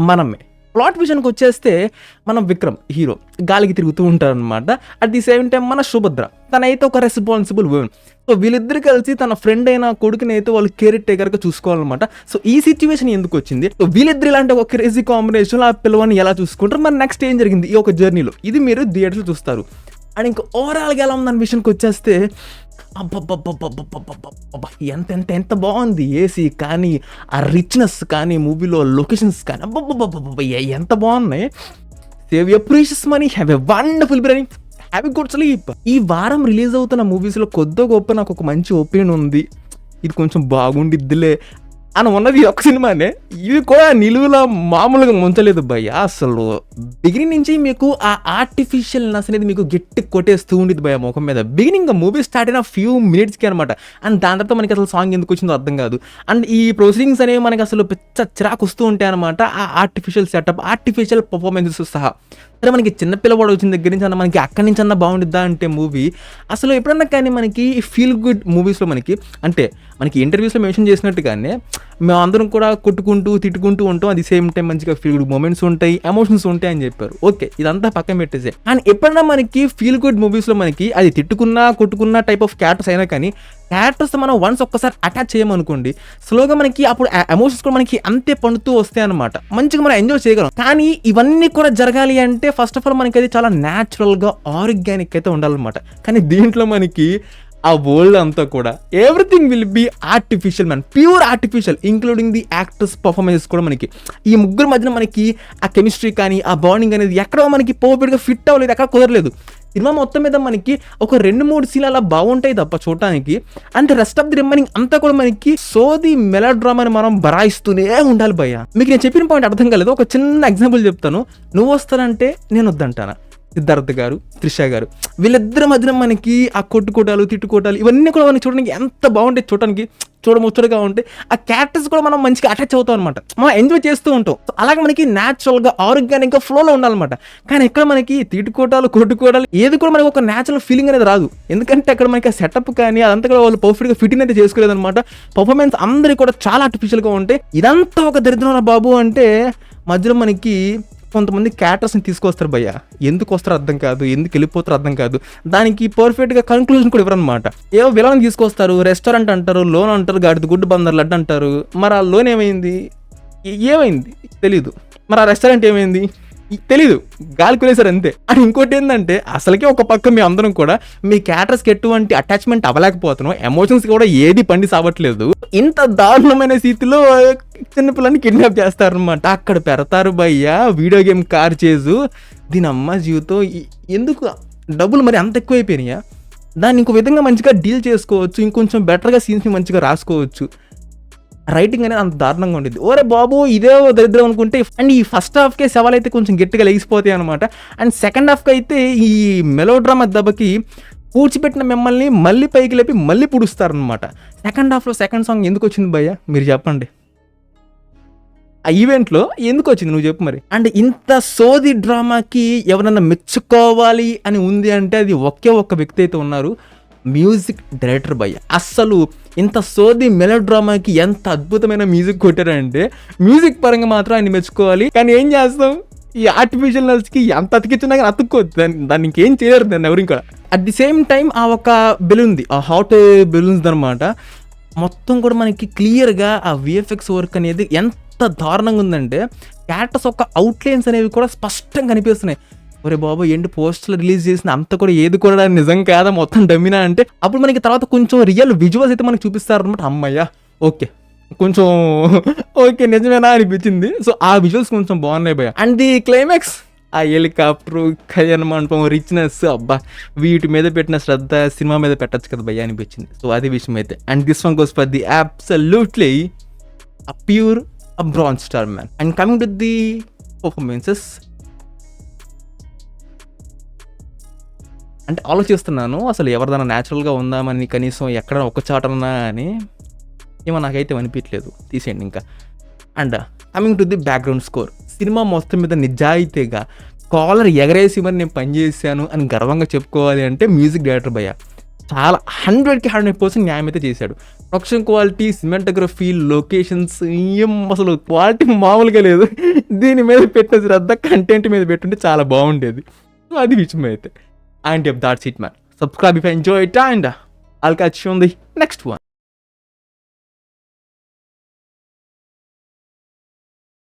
మనమే. ప్లాట్ విషయానికి వచ్చేస్తే మనం విక్రమ్ హీరో గాలికి తిరుగుతూ ఉంటారనమాట. అట్ ది సేమ్ టైం మన సుభద్ర తనైతే ఒక రెస్పాన్సిబుల్ ఉమెన్. సో వీళ్ళిద్దరు కలిసి తన ఫ్రెండ్ అయిన కొడుకుని అయితే వాళ్ళు కేర్ టేకర్గా చూసుకోవాలన్నమాట. సో ఈ సిచ్యువేషన్ ఎందుకు వచ్చింది, సో వీళ్ళిద్దరు ఇలాంటి ఒక క్రేజీ కాంబినేషన్ ఆ పిల్లవాడిని ఎలా చూసుకుంటారు, మరి నెక్స్ట్ ఏం జరిగింది ఈ ఒక జర్నీలో, ఇది మీరు థియేటర్లో చూస్తారు. అండ్ ఇంకా ఓవరాల్గా ఎలా ఉందని విషయానికి వచ్చేస్తే అబ్బబ్బబ్బబ్బబ్బబ్బబ్బబ్బ ఎంత ఎంత ఎంత బాగుంది. ఏసీ కానీ, ఆ రిచ్నెస్ కానీ, మూవీలో లొకేషన్స్ కానీ అబ్బబ్బబ్బబ్బబ్బ ఎంత బాగున్నాయి. Save your precious money, have a wonderful brain, have a good sleep. ఈ వారం రిలీజ్ అవుతున్న మూవీస్లో కొద్ది గొప్ప నాకు ఒక మంచి ఒపీనియన్ ఉంది, ఇది కొంచెం బాగుండిద్దిలే అని ఉన్నది ఒక సినిమానే. ఇవి కూడా నిలువులా మామూలుగా ముంచలేదు భయ్య. అసలు బిగినింగ్ నుంచి మీకు ఆ ఆర్టిఫిషియల్నెస్ అనేది మీకు గట్టి కొట్టేస్తూ ఉండేది భయ్య ముఖం మీద. బిగినింగ్ మూవీ స్టార్ట్ అయిన ఫ్యూ మినిట్స్కి అనమాట. అండ్ దాని తర్వాత మనకి అసలు సాంగ్ ఎందుకు వచ్చిందో అర్థం కాదు. అండ్ ఈ ప్రొసీడింగ్స్ అనేవి మనకి అసలు పిచ్చ చిరాకు వస్తూ ఉంటాయి అనమాట. ఆ ఆర్టిఫిషియల్ సెటప్, ఆర్టిఫిషియల్ పర్ఫార్మెన్సెస్ సహా. సరే మనకి చిన్నపిల్లవాడు వచ్చిన దగ్గర నుంచి అన్న మనకి అక్కడి నుంచి అన్న బాగుండిద్దా అంటే మూవీ అసలు ఎప్పుడన్నా కానీ మనకి ఫీల్ గుడ్ మూవీస్లో మనకి ఇంటర్వ్యూస్లో మెన్షన్ చేసినట్టుగానే మేము అందరం కూడా కొట్టుకుంటూ తిట్టుకుంటూ ఉంటాం, అది సేమ్ టైం మంచిగా ఫీల్ గుడ్ మూమెంట్స్ ఉంటాయి, ఎమోషన్స్ ఉంటాయి అని చెప్పారు. ఓకే, ఇదంతా పక్కన పెట్టేసే. అండ్ ఎప్పుడన్నా మనకి ఫీల్ గుడ్ మూవీస్లో మనకి అది తిట్టుకున్నా కొట్టుకున్న టైప్ ఆఫ్ క్యారెక్టర్స్ అయినా కానీ క్యారెక్టర్స్ మనం వన్స్ ఒక్కసారి అటాచ్ చేయమనుకోండి, స్లోగా మనకి అప్పుడు ఎమోషన్స్ కూడా మనకి అంతే పండుతూ వస్తాయి అనమాట. మంచిగా మనం ఎంజాయ్ చేయగలం. కానీ ఇవన్నీ కూడా జరగాలి అంటే ఫస్ట్ ఆఫ్ ఆల్ మనకి అది చాలా న్యాచురల్గా ఆర్గానిక్ అయితే ఉండాలన్నమాట. కానీ దీంట్లో మనకి ఆ వరల్డ్ అంతా కూడా everything will be artificial man, pure artificial, including the actors performances కూడా మనకి ఈ ముగ్గురు మధ్యన మనకి ఆ కెమిస్ట్రీ కానీ ఆ బాండింగ్ అనేది ఎక్కడో మనకి పర్ఫెక్ట్గా ఫిట్ అవ్వలేదు, ఎక్కడ కుదరలేదు. సినిమా మొత్తం మీద మనకి ఒక 2-3 సీన్లు అలా బాగుంటాయి తప్ప చూడటానికి, and rest of the remaining అంతా కూడా మనకి సోది మెలో డ్రామాని మనం బరాయిస్తూనే ఉండాలి భయ్య. మీకు నేను చెప్పిన పాయింట్ అర్థం కాలేదు, ఒక చిన్న ఎగ్జాంపుల్ చెప్తాను. నువ్వు వస్తానంటే నేను వద్దంటానా, సిద్ధార్థ్ గారు, త్రిష గారు, వీళ్ళిద్దరి మధ్యన మనకి ఆ కొట్టుకోటాలు తిట్టుకోటాలు ఇవన్నీ కూడా మనకి చూడడానికి ఎంత బాగుంటాయి, చూడడానికి చూడముచ్చటగా ఉంటాయి. ఆ క్యారెక్టర్స్ కూడా మనం మంచిగా అటాచ్ అవుతాం అనమాట, మనం ఎంజాయ్ చేస్తూ ఉంటాం. అలాగే మనకి న్యాచురల్గా ఆర్గానిక్గా ఫ్లోలో ఉండాలన్నమాట. కానీ ఇక్కడ మనకి తిట్టుకోటాలు కొట్టుకోటాలు ఏది కూడా మనకి ఒక న్యాచురల్ ఫీలింగ్ అనేది రాదు. ఎందుకంటే అక్కడ మనకి సెటప్ కానీ అదంతా కూడా వాళ్ళు పర్ఫెక్ట్గా ఫిట్టింగ్ అయితే చేసుకోలేదు అనమాట. పర్ఫార్మెన్స్ అందరికీ కూడా చాలా ఆర్టిఫిషియల్గా ఉంటాయి. ఇదంతా ఒక దరిద్రం బాబు అంటే మధ్యలో మనకి కొంతమంది క్యారెక్టర్స్ని తీసుకొస్తారు భయ్య. ఎందుకు వస్తారో అర్థం కాదు, ఎందుకు వెళ్ళిపోతారో అర్థం కాదు. దానికి పర్ఫెక్ట్గా కన్క్లూజన్ కూడా ఇవ్వరనమాట. ఏవో విలన్ తీసుకొస్తారు, రెస్టారెంట్ అంటారు, లోన్ అంటారు, గాడిద గుడ్డు బందర్ లడ్డు అంటారు. మరి ఆ లోన్ ఏమైంది తెలీదు, మరి ఆ రెస్టారెంట్ ఏమైంది తెలీదు, గాలి కొనేసారు అంతే. అని ఇంకోటి ఏంటంటే అసలుకే ఒక పక్క మీ అందరం కూడా మీ క్యారెక్టర్స్కి ఎటువంటి అటాచ్మెంట్ అవ్వలేకపోతున్నాం, ఎమోషన్స్ కూడా ఏది పండి సావట్లేదు. ఇంత దారుణమైన స్థితిలో చిన్నపిల్లని కిడ్నాప్ చేస్తారనమాట. అక్కడ పెడతారు భయ్య వీడియో గేమ్ కార్ చేజు. దీని అమ్మ జీవితం ఎందుకు డబ్బులు మరి అంత ఎక్కువైపోయినాయా? దాన్ని ఇంకో విధంగా మంచిగా డీల్ చేసుకోవచ్చు, ఇంకొంచెం బెటర్గా సీన్స్ని మంచిగా రాసుకోవచ్చు. రైటింగ్ అనేది అంత దారుణంగా ఉండేది. ఓరే బాబు ఇదే దరిద్రం అనుకుంటే. అండ్ ఈ ఫస్ట్ హాఫ్కే సవాల్ అయితే కొంచెం గట్టిగా లేచిపోతాయి అనమాట. అండ్ సెకండ్ హాఫ్కి అయితే ఈ మెలో డ్రామా దెబ్బకి పూడ్చిపెట్టిన మిమ్మల్ని మళ్ళీ పైకి లేపి మళ్ళీ పుడుస్తారనమాట. సెకండ్ హాఫ్లో సెకండ్ సాంగ్ ఎందుకు వచ్చింది భయ్య మీరు చెప్పండి, ఆ ఈవెంట్లో ఎందుకు వచ్చింది నువ్వు చెప్పు మరి. అండ్ ఇంత సోది డ్రామాకి ఎవరన్నా మెచ్చుకోవాలి అని ఉంది అంటే అది ఒకే ఒక్క వ్యక్తి అయితే ఉన్నారు, మ్యూజిక్ డైరెక్టర్ భయ్య. అస్సలు ఇంత సోది మెలో డ్రామాకి ఎంత అద్భుతమైన మ్యూజిక్ కొట్టారంటే మ్యూజిక్ పరంగా మాత్రం ఆయన మెచ్చుకోవాలి. కానీ ఏం చేస్తాం, ఈ ఆర్టిఫిషియల్ నల్స్కి ఎంత అతికిచ్చినా కానీ అతుక్కోవచ్చు, దాన్ని ఇంకేం చేయలేరు దాన్ని ఎవరు కూడా. అట్ ది సేమ్ టైం ఆ ఒక బెలూన్ది, ఆ హాట్ బెలూన్స్ అనమాట మొత్తం కూడా మనకి క్లియర్గా ఆ విఎఫ్ఎక్స్ వర్క్ అనేది ఎంత దారుణంగా ఉందంటే క్యారెక్టర్స్ యొక్క అవుట్లైన్స్ అనేవి కూడా స్పష్టంగా కనిపిస్తున్నాయి. ఒరే బాబు ఏంటి పోస్టర్లు రిలీజ్ చేసిన అంత కూడా ఏది కూడా నిజం కాదా మొత్తం డమ్మినా అంటే అప్పుడు మనకి తర్వాత కొంచెం రియల్ విజువల్స్ అయితే మనకి చూపిస్తారనమాట. అమ్మయ్య ఓకే కొంచెం ఓకే నిజమేనా అనిపించింది. సో ఆ విజువల్స్ కొంచెం బాగున్నాయి భయ్య. అండ్ ది క్లైమాక్స్, ఆ హెలికాప్టర్, కళ్యాణ మండపం, రిచ్నెస్, అబ్బా వీటి మీద పెట్టిన శ్రద్ధ సినిమా మీద పెట్టచ్చు కదా భయ్య అనిపించింది. సో అది విషయం అయితే. And this one goes for the absolutely a pure a bronze star man. And coming to the performances, అంటే ఆలోచిస్తున్నాను అసలు ఎవరిదైనా న్యాచురల్గా ఉందామని కనీసం ఎక్కడ ఒక చాటన్నా అని ఏమో నాకైతే అనిపించలేదు, తీసేయండి ఇంకా. And coming to the background score, cinema మొత్తం మీద నిజాయితీగా కాలర్ ఎగరేసి మరి నేను పనిచేశాను అని గర్వంగా చెప్పుకోవాలి అంటే మ్యూజిక్ డైరెక్టర్ భయ్య చాలా 100% న్యాయం అయితే చేశాడు. ప్రొడక్షన్ క్వాలిటీ, సినిమాటోగ్రఫీ, లొకేషన్స్ ఏం అసలు క్వాలిటీ మామూలుగా లేదు. దీని మీద పెట్టిన శ్రద్ధ కంటెంట్ మీద పెట్టుంటే చాలా బాగుండేది. సో అది విషయం అయితే. And that's it man. Subscribe if enjoy it and I'll catch you on the next one.